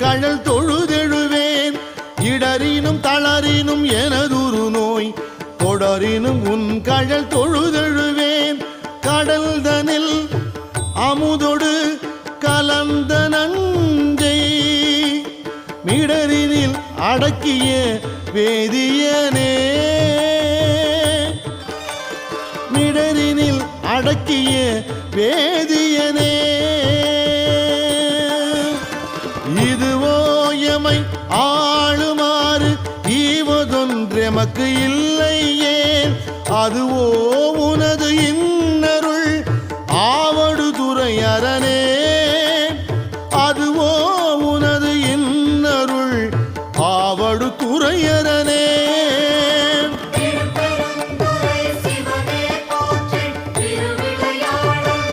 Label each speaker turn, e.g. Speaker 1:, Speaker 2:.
Speaker 1: கழல் தொழுதெழுவேன். இடரினும் தளரினும் எனதுரு நோய் தொடரினும் உன் கழல் தொழுதெழுவேன். கடல் தனில் அமுதொடு கலந்த நஞ்சை மிடரினில் அடக்கிய வேதியனே. மிடரினில் அடக்கிய வேதியனே. இதுவோ எமை ஆளுமாறு ஈவதொன்றெமக்கு இல்லையேன். அதுவோ உனது இன்னருள் ஆவடு துறை அரணே.